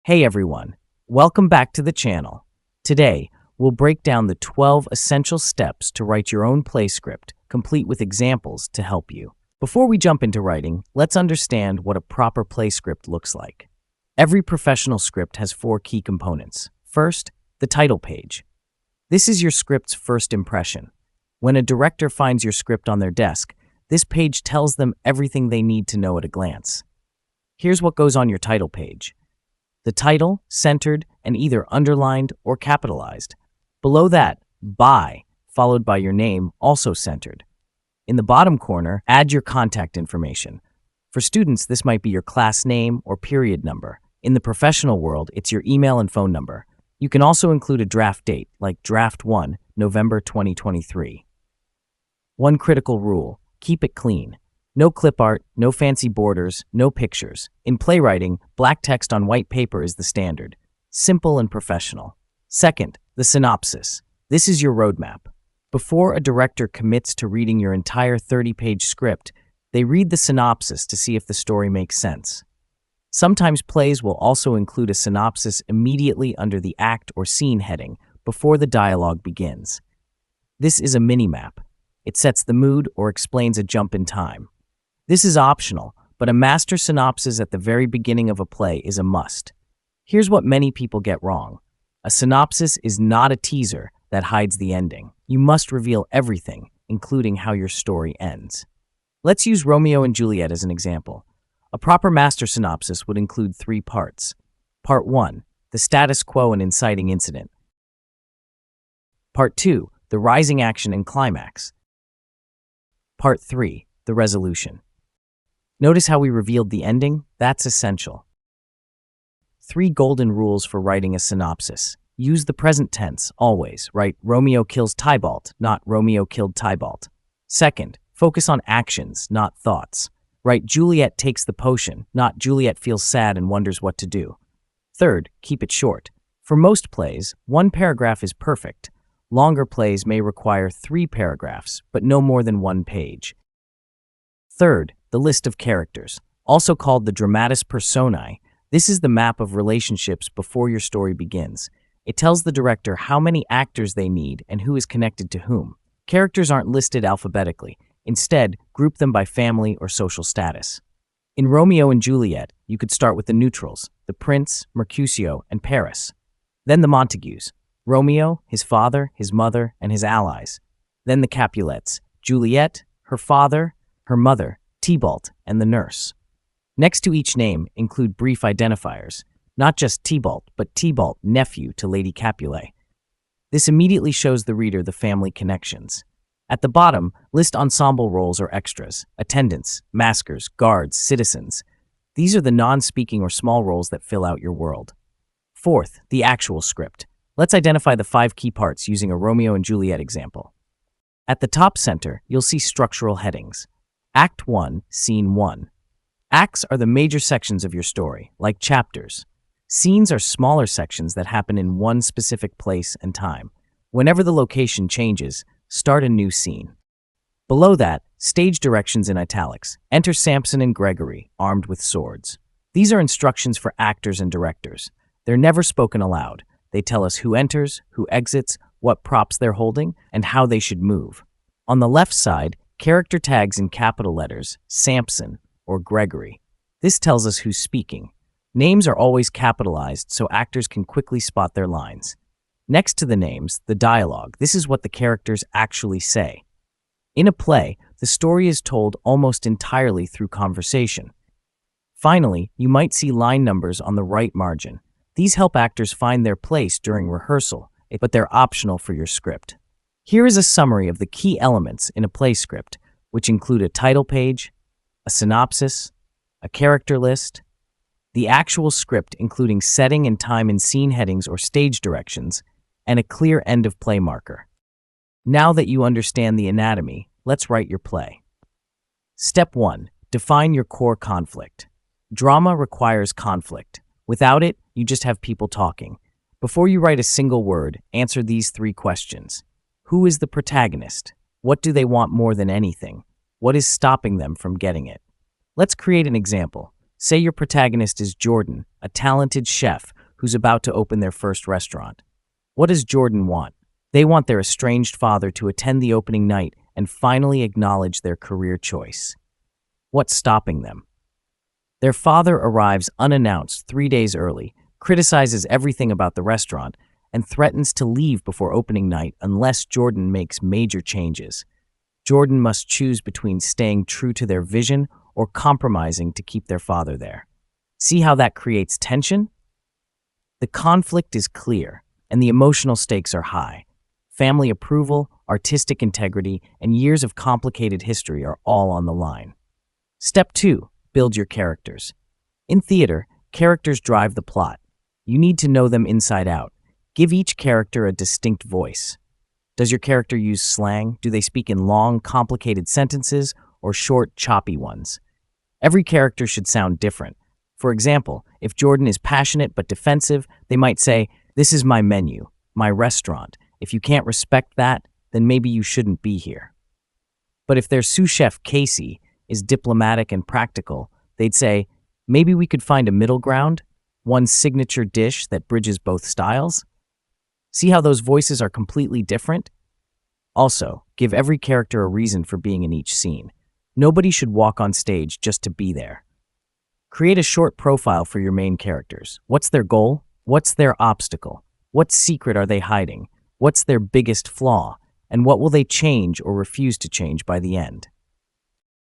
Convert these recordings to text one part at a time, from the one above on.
Hey everyone, welcome back to the channel. Today, we'll break down the 12 essential steps to write your own play script, complete with examples to help you. Before we jump into writing, let's understand what a proper play script looks like. Every professional script has 4 key components. First, the title page. This is your script's first impression. When a director finds your script on their desk, this page tells them everything they need to know at a glance. Here's what goes on your title page. The title, centered and either underlined or capitalized. Below that, by, followed by your name, also centered. In the bottom corner, add your contact information. For students, this might be your class name or period number. In the professional world, it's your email and phone number. You can also include a draft date, like Draft 1, November 2023. One critical rule, keep it clean. No clip art, no fancy borders, no pictures. In playwriting, black text on white paper is the standard. Simple and professional. Second, the synopsis. This is your roadmap. Before a director commits to reading your entire 30-page script, they read the synopsis to see if the story makes sense. Sometimes plays will also include a synopsis immediately under the act or scene heading before the dialogue begins. This is a mini-map. It sets the mood or explains a jump in time. This is optional, but a master synopsis at the very beginning of a play is a must. Here's what many people get wrong. A synopsis is not a teaser that hides the ending. You must reveal everything, including how your story ends. Let's use Romeo and Juliet as an example. A proper master synopsis would include 3 parts. Part 1, the status quo and inciting incident. Part 2, the rising action and climax. Part 3, the resolution. Notice how we revealed the ending? That's essential. 3 golden rules for writing a synopsis. Use the present tense, always. Write Romeo kills Tybalt, not Romeo killed Tybalt. Second, focus on actions, not thoughts. Write Juliet takes the potion, not Juliet feels sad and wonders what to do. Third, keep it short. For most plays, 1 paragraph is perfect. Longer plays may require 3 paragraphs, but no more than 1 page. Third, the list of characters, also called the dramatis personae. This is the map of relationships before your story begins. It tells the director how many actors they need and who is connected to whom. Characters aren't listed alphabetically. Instead, group them by family or social status. In Romeo and Juliet, you could start with the neutrals, the prince, Mercutio, and Paris. Then the Montagues, Romeo, his father, his mother, and his allies. Then the Capulets, Juliet, her father, her mother, Tybalt, and the nurse. Next to each name, include brief identifiers, not just Tybalt, but Tybalt, nephew to Lady Capulet. This immediately shows the reader the family connections. At the bottom, list ensemble roles or extras, attendants, maskers, guards, citizens. These are the non-speaking or small roles that fill out your world. Fourth, the actual script. Let's identify the 5 key parts using a Romeo and Juliet example. At the top center, you'll see structural headings. Act 1, Scene 1. Acts are the major sections of your story, like chapters. Scenes are smaller sections that happen in one specific place and time. Whenever the location changes, start a new scene. Below that, stage directions in italics. Enter Samson and Gregory, armed with swords. These are instructions for actors and directors. They're never spoken aloud. They tell us who enters, who exits, what props they're holding, and how they should move. On the left side, character tags in capital letters, Samson or Gregory. This tells us who's speaking. Names are always capitalized so actors can quickly spot their lines. Next to the names, the dialogue. This is what the characters actually say. In a play, the story is told almost entirely through conversation. Finally, you might see line numbers on the right margin. These help actors find their place during rehearsal, but they're optional for your script. Here is a summary of the key elements in a play script, which include a title page, a synopsis, a character list, the actual script including setting and time and scene headings or stage directions, and a clear end of play marker. Now that you understand the anatomy, let's write your play. Step 1. Define your core conflict. Drama requires conflict. Without it, you just have people talking. Before you write a single word, answer these 3 questions. Who is the protagonist? What do they want more than anything? What is stopping them from getting it? Let's create an example. Say your protagonist is Jordan, a talented chef who's about to open their first restaurant. What does Jordan want? They want their estranged father to attend the opening night and finally acknowledge their career choice. What's stopping them? Their father arrives unannounced 3 days early, criticizes everything about the restaurant, and threatens to leave before opening night unless Jordan makes major changes. Jordan must choose between staying true to their vision or compromising to keep their father there. See how that creates tension? The conflict is clear, and the emotional stakes are high. Family approval, artistic integrity, and years of complicated history are all on the line. Step 2. Build your characters. In theater, characters drive the plot. You need to know them inside out. Give each character a distinct voice. Does your character use slang? Do they speak in long, complicated sentences or short, choppy ones? Every character should sound different. For example, if Jordan is passionate but defensive, they might say, "This is my menu, my restaurant. If you can't respect that, then maybe you shouldn't be here." But if their sous chef, Casey, is diplomatic and practical, they'd say, "Maybe we could find a middle ground, one signature dish that bridges both styles." See how those voices are completely different? Also, give every character a reason for being in each scene. Nobody should walk on stage just to be there. Create a short profile for your main characters. What's their goal? What's their obstacle? What secret are they hiding? What's their biggest flaw? And what will they change or refuse to change by the end?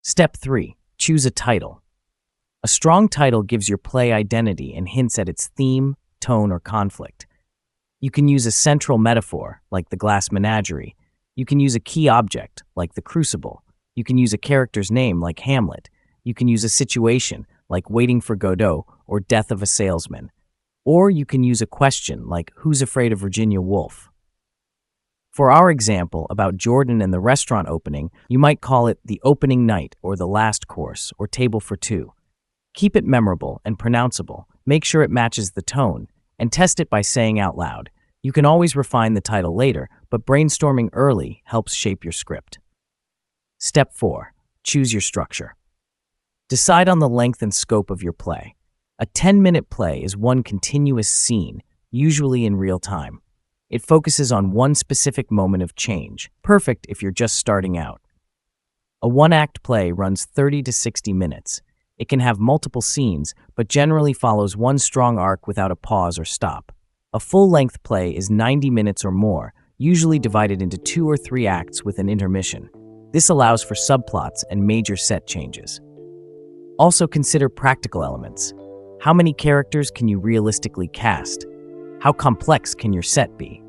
Step 3. Choose a title. A strong title gives your play identity and hints at its theme, tone, or conflict. You can use a central metaphor, like the glass menagerie. You can use a key object, like the crucible. You can use a character's name, like Hamlet. You can use a situation, like Waiting for Godot or Death of a Salesman. Or you can use a question, like Who's Afraid of Virginia Woolf? For our example about Jordan and the restaurant opening, you might call it the opening night or the last course or table for two. Keep it memorable and pronounceable. Make sure it matches the tone, and test it by saying out loud. You can always refine the title later, but brainstorming early helps shape your script. Step 4. Choose your structure. Decide on the length and scope of your play. A 10-minute play is one continuous scene, usually in real time. It focuses on one specific moment of change, perfect if you're just starting out. A one-act play runs 30 to 60 minutes. It can have multiple scenes, but generally follows one strong arc without a pause or stop. A full-length play is 90 minutes or more, usually divided into 2 or 3 acts with an intermission. This allows for subplots and major set changes. Also consider practical elements. How many characters can you realistically cast? How complex can your set be?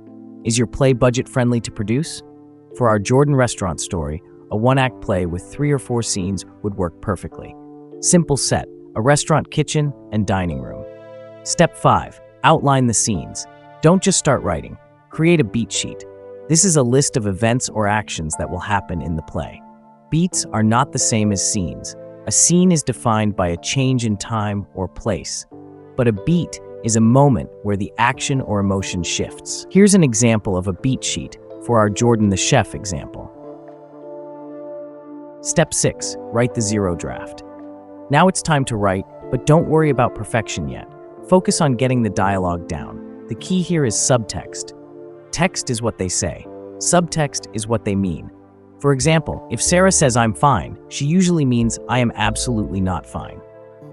Is your play budget-friendly to produce? For our Jordan restaurant story, a one-act play with 3 or 4 scenes would work perfectly. Simple set, a restaurant kitchen and dining room. Step 5. Outline the scenes. Don't just start writing. Create a beat sheet. This is a list of events or actions that will happen in the play. Beats are not the same as scenes. A scene is defined by a change in time or place, but a beat is a moment where the action or emotion shifts. Here's an example of a beat sheet for our Jordan the Chef example. Step 6. Write the zero draft. Now it's time to write, but don't worry about perfection yet. Focus on getting the dialogue down. The key here is subtext. Text is what they say. Subtext is what they mean. For example, if Sarah says I'm fine, she usually means I am absolutely not fine.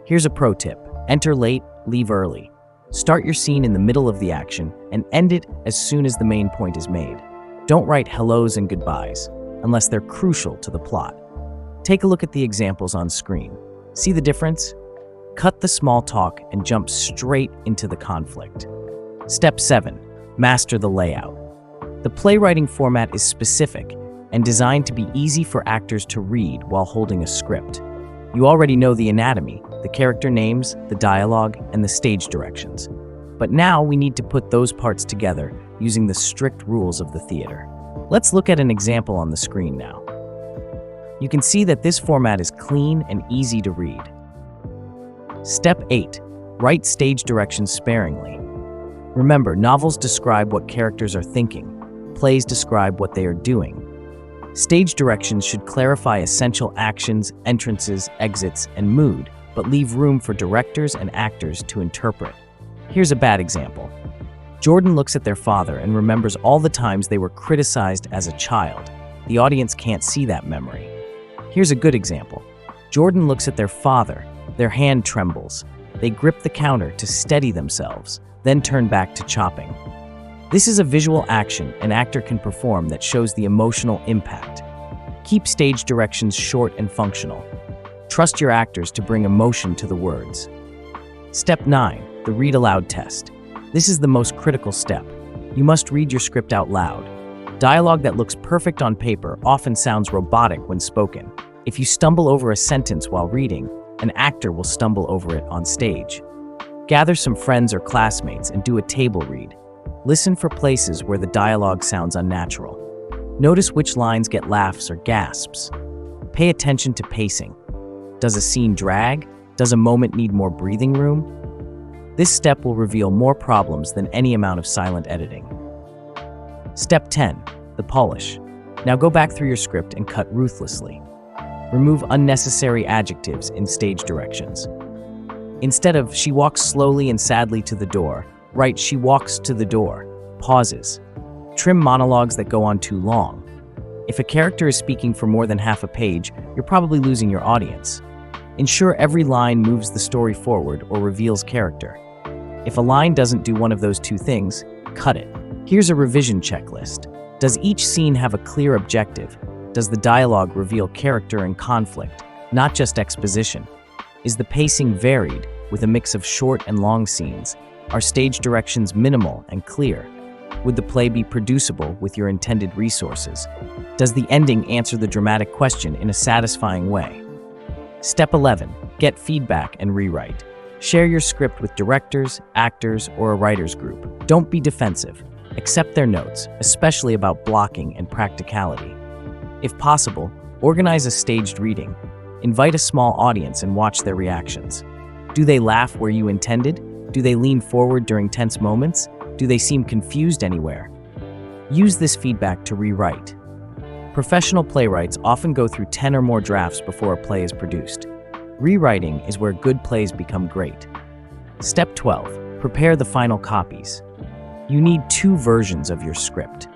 Here's a pro tip. Enter late, leave early. Start your scene in the middle of the action and end it as soon as the main point is made. Don't write hellos and goodbyes unless they're crucial to the plot. Take a look at the examples on screen. See the difference? Cut the small talk and jump straight into the conflict. Step 7. Master the layout. The playwriting format is specific and designed to be easy for actors to read while holding a script. You already know the anatomy, the character names, the dialogue, and the stage directions. But now we need to put those parts together using the strict rules of the theater. Let's look at an example on the screen now. You can see that this format is clean and easy to read. Step 8. Write stage directions sparingly. Remember, novels describe what characters are thinking. Plays describe what they are doing. Stage directions should clarify essential actions, entrances, exits, and mood, but leave room for directors and actors to interpret. Here's a bad example. Jordan looks at their father and remembers all the times they were criticized as a child. The audience can't see that memory. Here's a good example. Jordan looks at their father. Their hand trembles. They grip the counter to steady themselves, then turn back to chopping. This is a visual action an actor can perform that shows the emotional impact. Keep stage directions short and functional. Trust your actors to bring emotion to the words. Step 9, the read aloud test. This is the most critical step. You must read your script out loud. Dialogue that looks perfect on paper often sounds robotic when spoken. If you stumble over a sentence while reading, an actor will stumble over it on stage. Gather some friends or classmates and do a table read. Listen for places where the dialogue sounds unnatural. Notice which lines get laughs or gasps. Pay attention to pacing. Does a scene drag? Does a moment need more breathing room? This step will reveal more problems than any amount of silent editing. Step 10, the polish. Now go back through your script and cut ruthlessly. Remove unnecessary adjectives in stage directions. Instead of "she walks slowly and sadly to the door," write "she walks to the door." Pauses. Trim monologues that go on too long. If a character is speaking for more than half a page, you're probably losing your audience. Ensure every line moves the story forward or reveals character. If a line doesn't do one of those two things, cut it. Here's a revision checklist. Does each scene have a clear objective? Does the dialogue reveal character and conflict, not just exposition? Is the pacing varied, with a mix of short and long scenes? Are stage directions minimal and clear? Would the play be producible with your intended resources? Does the ending answer the dramatic question in a satisfying way? Step 11, get feedback and rewrite. Share your script with directors, actors, or a writer's group. Don't be defensive. Accept their notes, especially about blocking and practicality. If possible, organize a staged reading. Invite a small audience and watch their reactions. Do they laugh where you intended? Do they lean forward during tense moments? Do they seem confused anywhere? Use this feedback to rewrite. Professional playwrights often go through 10 or more drafts before a play is produced. Rewriting is where good plays become great. Step 12, prepare the final copies. You need 2 versions of your script.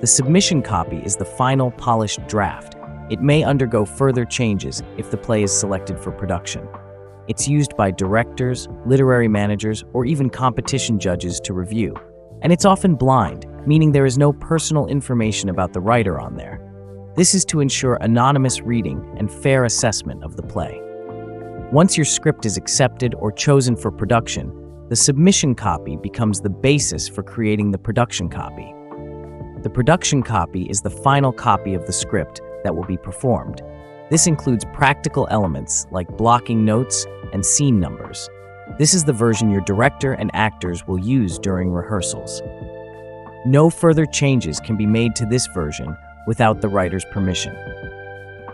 The submission copy is the final polished draft. It may undergo further changes if the play is selected for production. It's used by directors, literary managers, or even competition judges to review. And it's often blind, meaning there is no personal information about the writer on there. This is to ensure anonymous reading and fair assessment of the play. Once your script is accepted or chosen for production, the submission copy becomes the basis for creating the production copy. The production copy is the final copy of the script that will be performed. This includes practical elements like blocking notes and scene numbers. This is the version your director and actors will use during rehearsals. No further changes can be made to this version without the writer's permission.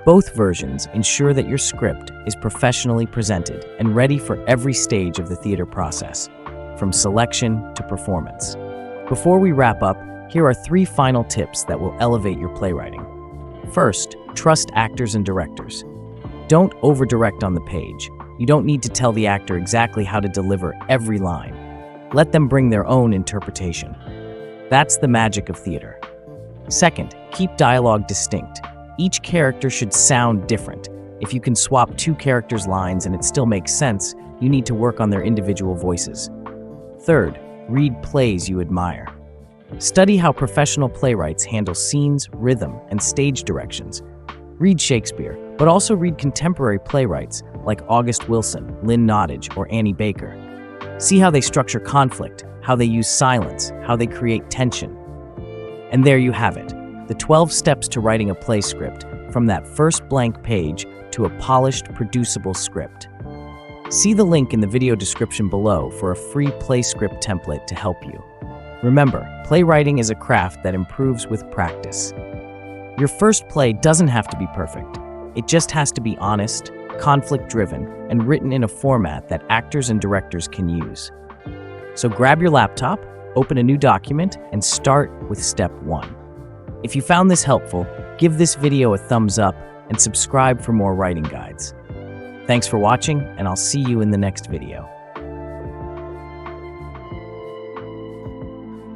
Both versions ensure that your script is professionally presented and ready for every stage of the theater process, from selection to performance. Before we wrap up, here are 3 final tips that will elevate your playwriting. First, trust actors and directors. Don't over-direct on the page. You don't need to tell the actor exactly how to deliver every line. Let them bring their own interpretation. That's the magic of theater. Second, keep dialogue distinct. Each character should sound different. If you can swap 2 characters' lines and it still makes sense, you need to work on their individual voices. Third, read plays you admire. Study how professional playwrights handle scenes, rhythm, and stage directions. Read Shakespeare, but also read contemporary playwrights like August Wilson, Lynn Nottage, or Annie Baker. See how they structure conflict, how they use silence, how they create tension. And there you have it, the 12 steps to writing a play script, from that first blank page to a polished, producible script. See the link in the video description below for a free play script template to help you. Remember, playwriting is a craft that improves with practice. Your first play doesn't have to be perfect. It just has to be honest, conflict-driven, and written in a format that actors and directors can use. So grab your laptop, open a new document, and start with step 1. If you found this helpful, give this video a thumbs up and subscribe for more writing guides. Thanks for watching, and I'll see you in the next video.